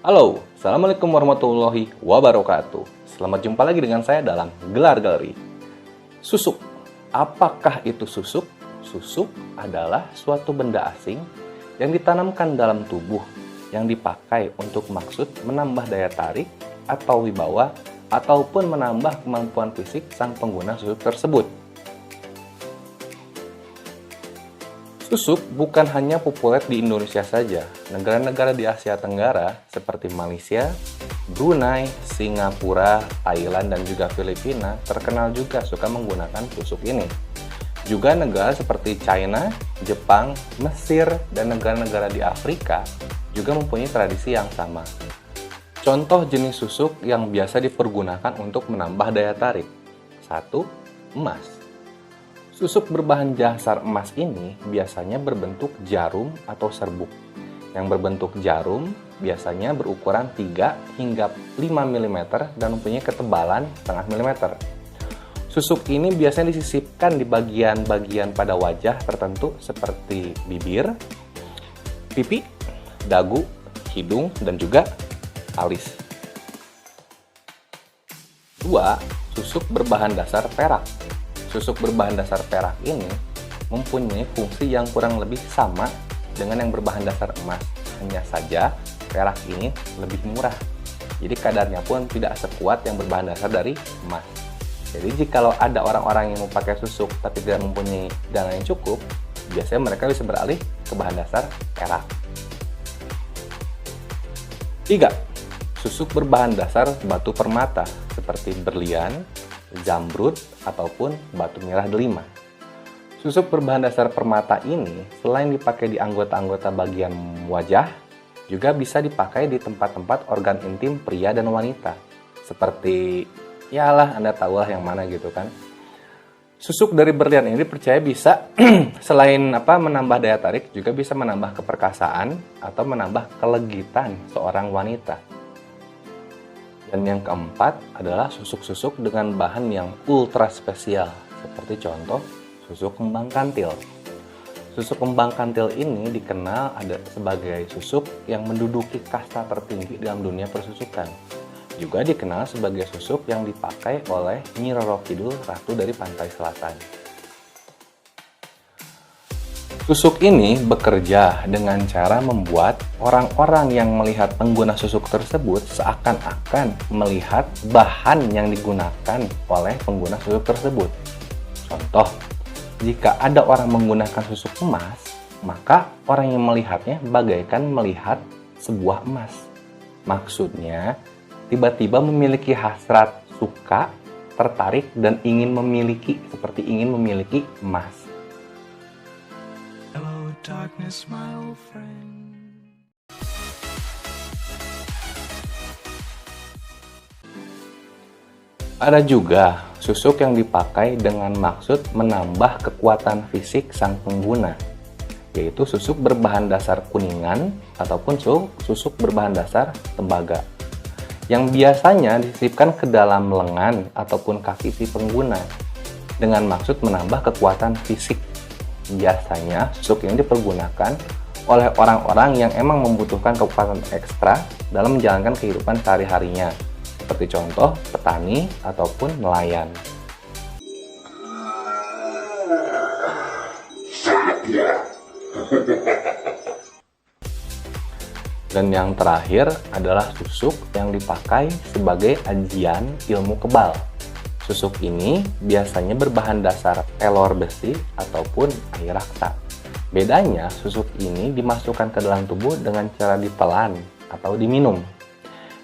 Halo, Assalamualaikum warahmatullahi wabarakatuh. Selamat jumpa lagi dengan saya dalam Gelar Galeri. Susuk. Apakah itu susuk? Susuk adalah suatu benda asing yang ditanamkan dalam tubuh yang dipakai untuk maksud menambah daya tarik atau wibawa ataupun menambah kemampuan fisik sang pengguna susuk tersebut. Susuk bukan hanya populer di Indonesia saja. Negara-negara di Asia Tenggara seperti Malaysia, Brunei, Singapura, Thailand, dan juga Filipina terkenal juga suka menggunakan susuk ini. Juga negara seperti China, Jepang, Mesir, dan negara-negara di Afrika juga mempunyai tradisi yang sama. Contoh jenis susuk yang biasa dipergunakan untuk menambah daya tarik. 1. Emas. Susuk berbahan dasar emas ini biasanya berbentuk jarum atau serbuk. Yang berbentuk jarum biasanya berukuran 3 hingga 5 mm dan mempunyai ketebalan setengah mm. Susuk ini biasanya disisipkan di bagian-bagian pada wajah tertentu seperti bibir, pipi, dagu, hidung, dan juga alis. 2. Susuk berbahan dasar perak. Susuk berbahan dasar perak ini mempunyai fungsi yang kurang lebih sama dengan yang berbahan dasar emas. Hanya saja perak ini lebih murah. Jadi kadarnya pun tidak sekuat yang berbahan dasar dari emas. Jadi jikalau ada orang-orang yang mau pakai susuk tapi tidak mempunyai dana yang cukup, biasanya mereka bisa beralih ke bahan dasar perak. 3. Susuk berbahan dasar batu permata seperti berlian, zamrud, ataupun batu merah delima. Susuk berbahan dasar permata ini selain dipakai di anggota-anggota bagian wajah, juga bisa dipakai di tempat-tempat organ intim pria dan wanita. Seperti, yalah Anda tahulah yang mana gitu kan. Susuk dari berlian ini dipercaya bisa selain menambah daya tarik, juga bisa menambah keperkasaan atau menambah kelegitan seorang wanita. Dan yang keempat adalah susuk-susuk dengan bahan yang ultra spesial, seperti contoh susuk kembang kantil. Susuk kembang kantil ini dikenal sebagai susuk yang menduduki kasta tertinggi dalam dunia persusukan. Juga dikenal sebagai susuk yang dipakai oleh Nyi Roro Kidul, Ratu dari Pantai Selatan. Susuk ini bekerja dengan cara membuat orang-orang yang melihat pengguna susuk tersebut seakan-akan melihat bahan yang digunakan oleh pengguna susuk tersebut. Contoh, jika ada orang menggunakan susuk emas, maka orang yang melihatnya bagaikan melihat sebuah emas. Maksudnya, tiba-tiba memiliki hasrat suka, tertarik, dan ingin memiliki, seperti ingin memiliki emas. Darkness, my old friend. Ada juga susuk yang dipakai dengan maksud menambah kekuatan fisik sang pengguna, yaitu susuk berbahan dasar kuningan ataupun susuk berbahan dasar tembaga, yang biasanya disisipkan ke dalam lengan ataupun kaki si pengguna dengan maksud menambah kekuatan fisik. Biasanya susuk ini dipergunakan oleh orang-orang yang emang membutuhkan kekuatan ekstra dalam menjalankan kehidupan sehari-harinya, seperti contoh petani ataupun nelayan. Dan yang terakhir adalah susuk yang dipakai sebagai ajian ilmu kebal. Susuk ini biasanya berbahan dasar pelor besi ataupun air raksa. Bedanya, susuk ini dimasukkan ke dalam tubuh dengan cara ditelan atau diminum.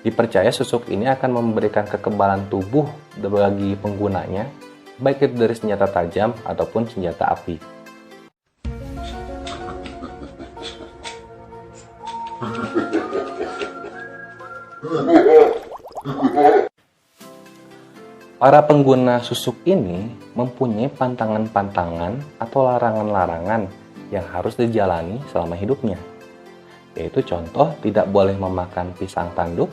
Dipercaya susuk ini akan memberikan kekebalan tubuh bagi penggunanya, baik itu dari senjata tajam ataupun senjata api. Para pengguna susuk ini mempunyai pantangan-pantangan atau larangan-larangan yang harus dijalani selama hidupnya. Yaitu contoh, tidak boleh memakan pisang tanduk,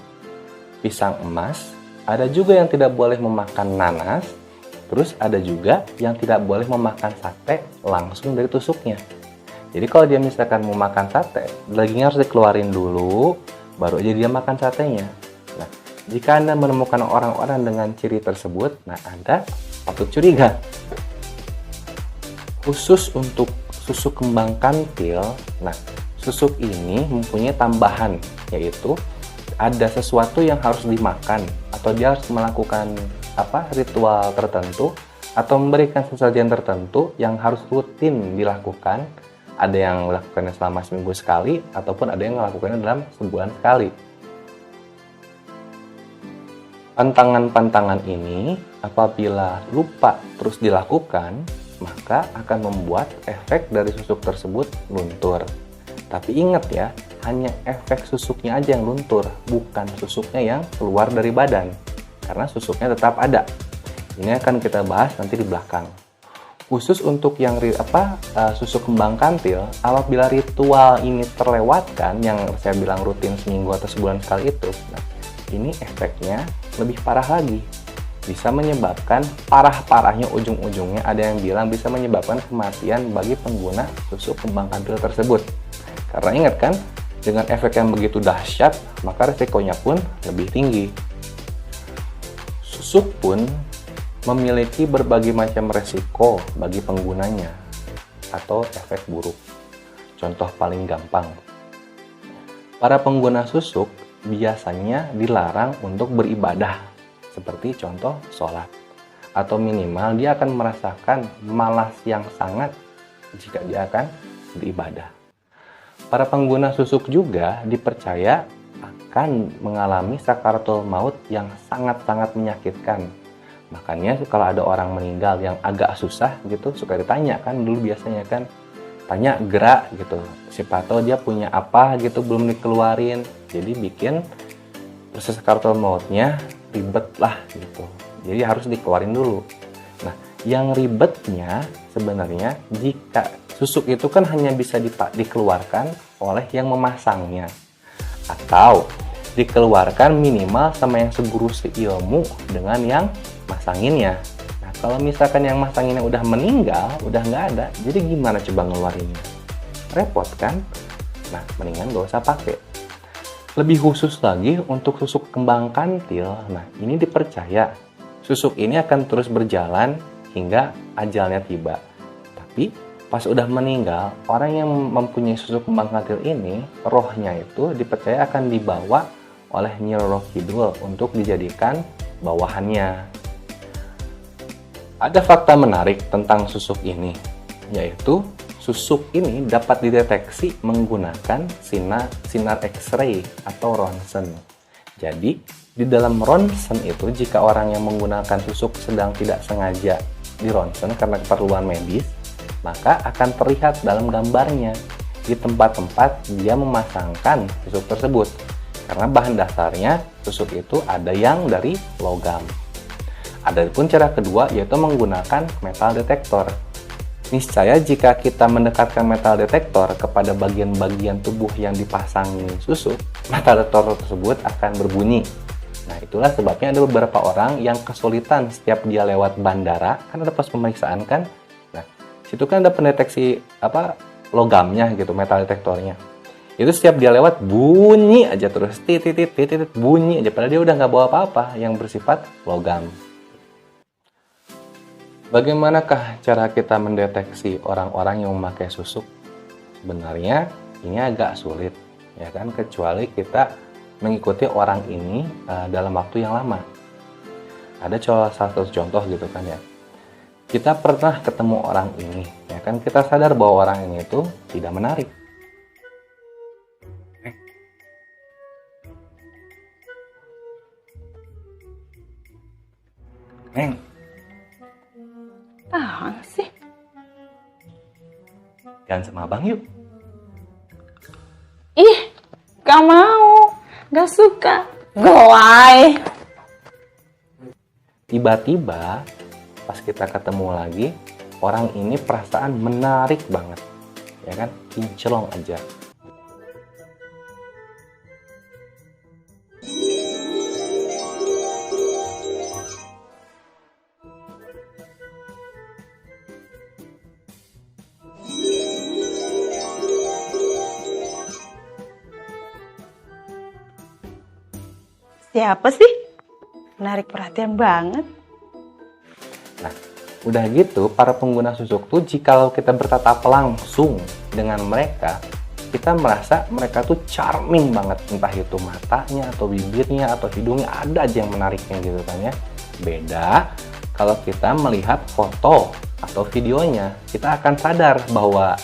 pisang emas, ada juga yang tidak boleh memakan nanas, terus ada juga yang tidak boleh memakan sate langsung dari tusuknya. Jadi kalau dia misalkan mau makan sate, dagingnya harus dikeluarin dulu, baru aja dia makan satenya. Nah, jika Anda menemukan orang-orang dengan ciri tersebut, nah Anda patut curiga. Khusus untuk susuk kembang kantil, nah susuk ini mempunyai tambahan, yaitu ada sesuatu yang harus dimakan atau dia harus melakukan ritual tertentu atau memberikan sesajian tertentu yang harus rutin dilakukan. Ada yang melakukannya selama seminggu sekali ataupun ada yang melakukannya dalam sebulan sekali. Pantangan-pantangan ini apabila lupa terus dilakukan, maka akan membuat efek dari susuk tersebut luntur. Tapi ingat ya, hanya efek susuknya aja yang luntur, bukan susuknya yang keluar dari badan. Karena susuknya tetap ada. Ini akan kita bahas nanti di belakang. Khusus untuk yang susuk kembang kantil, apabila ritual ini terlewatkan, yang saya bilang rutin seminggu atau sebulan sekali itu, nah, ini efeknya lebih parah lagi. Bisa menyebabkan parah-parahnya ujung-ujungnya ada yang bilang bisa menyebabkan kematian bagi pengguna susuk kembang kantil tersebut. Karena ingat kan, dengan efek yang begitu dahsyat, maka resikonya pun lebih tinggi. Susuk pun memiliki berbagai macam resiko bagi penggunanya atau efek buruk. Contoh paling gampang, para pengguna susuk biasanya dilarang untuk beribadah, seperti contoh sholat, atau minimal dia akan merasakan malas yang sangat jika dia akan beribadah. Para pengguna susuk juga dipercaya akan mengalami sakaratul maut yang sangat-sangat menyakitkan. Makanya kalau ada orang meninggal yang agak susah gitu, suka ditanya kan, dulu biasanya kan tanya gerak gitu, siapa tahu dia punya apa gitu belum dikeluarin, jadi bikin proses sakaratul mautnya ribet lah gitu, jadi harus dikeluarin dulu. Nah, yang ribetnya sebenarnya jika susuk itu kan hanya bisa dikeluarkan oleh yang memasangnya, atau dikeluarkan minimal sama yang seguru seilmu dengan yang masanginnya. Nah, kalau misalkan yang masanginnya udah meninggal, udah nggak ada, jadi gimana coba ngeluarinnya? Repot kan? Nah, mendingan nggak usah pakai. Lebih khusus lagi untuk susuk kembang kantil, nah ini dipercaya susuk ini akan terus berjalan hingga ajalnya tiba. Tapi pas udah meninggal, orang yang mempunyai susuk kembang kantil ini, rohnya itu dipercaya akan dibawa oleh Nyi Roro Kidul untuk dijadikan bawahannya. Ada fakta menarik tentang susuk ini, yaitu susuk ini dapat dideteksi menggunakan sinar X-ray atau ronsen. Jadi, di dalam ronsen itu, jika orang yang menggunakan susuk sedang tidak sengaja di ronsen karena keperluan medis, maka akan terlihat dalam gambarnya di tempat-tempat dia memasangkan susuk tersebut. Karena bahan dasarnya susuk itu ada yang dari logam. Adapun cara kedua yaitu menggunakan metal detektor. Niscaya jika kita mendekatkan metal detektor kepada bagian-bagian tubuh yang dipasangi susuk, metal detektor tersebut akan berbunyi. Nah, itulah sebabnya ada beberapa orang yang kesulitan setiap dia lewat bandara, kan ada pos pemeriksaan kan. Nah, situ kan ada pendeteksi logamnya gitu, metal detektornya. Itu setiap dia lewat bunyi aja terus, titit bunyi aja, padahal dia udah nggak bawa apa-apa yang bersifat logam. Bagaimanakah cara kita mendeteksi orang-orang yang memakai susuk? Sebenarnya ini agak sulit, ya kan, kecuali kita mengikuti orang ini dalam waktu yang lama. Ada salah satu contoh gitu kan ya. Kita pernah ketemu orang ini, ya kan, kita sadar bahwa orang ini itu tidak menarik. Neng. Ah, sih. Jalan sama abang yuk. Ih, gak mau. Gak suka. Goai. Tiba-tiba, pas kita ketemu lagi, orang ini perasaan menarik banget. Ya kan? Kinclong aja. Siapa sih? Menarik perhatian banget. Nah, udah gitu, para pengguna susuk tuh jikalau kita bertatap langsung dengan mereka, kita merasa mereka tuh charming banget. Entah itu matanya, atau bibirnya, atau hidungnya, ada aja yang menariknya gitu kan ya. Beda kalau kita melihat foto atau videonya, kita akan sadar bahwa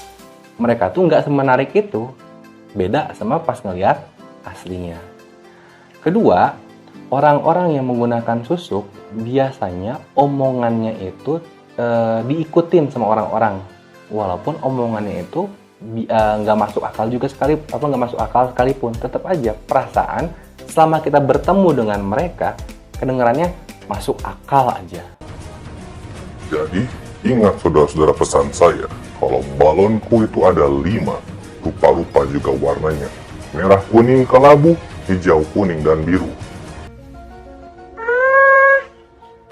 mereka tuh nggak semenarik itu. Beda sama pas ngeliat aslinya. Kedua, orang-orang yang menggunakan susuk biasanya omongannya itu diikutin sama orang-orang, walaupun omongannya itu nggak masuk akal juga nggak masuk akal sekalipun, tetap aja perasaan selama kita bertemu dengan mereka kedengarannya masuk akal aja. Jadi, ingat saudara-saudara pesan saya, kalau balonku itu ada 5, rupa-rupa juga warnanya. Merah, kuning, kelabu, hijau, kuning, dan biru.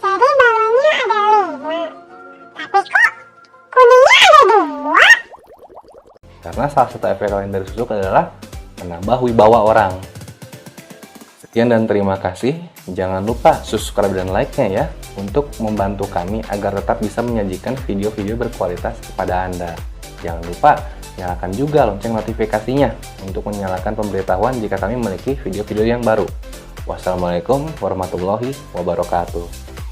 Jadi balonnya ada 5, tapi kok kuningnya ada 2? Karena salah satu efek lain dari susuk adalah menambah wibawa orang. Sekian dan terima kasih. Jangan lupa subscribe dan like-nya ya, untuk membantu kami agar tetap bisa menyajikan video-video berkualitas kepada Anda. Jangan lupa nyalakan juga lonceng notifikasinya untuk menyalakan pemberitahuan jika kami memiliki video-video yang baru. Wassalamualaikum warahmatullahi wabarakatuh.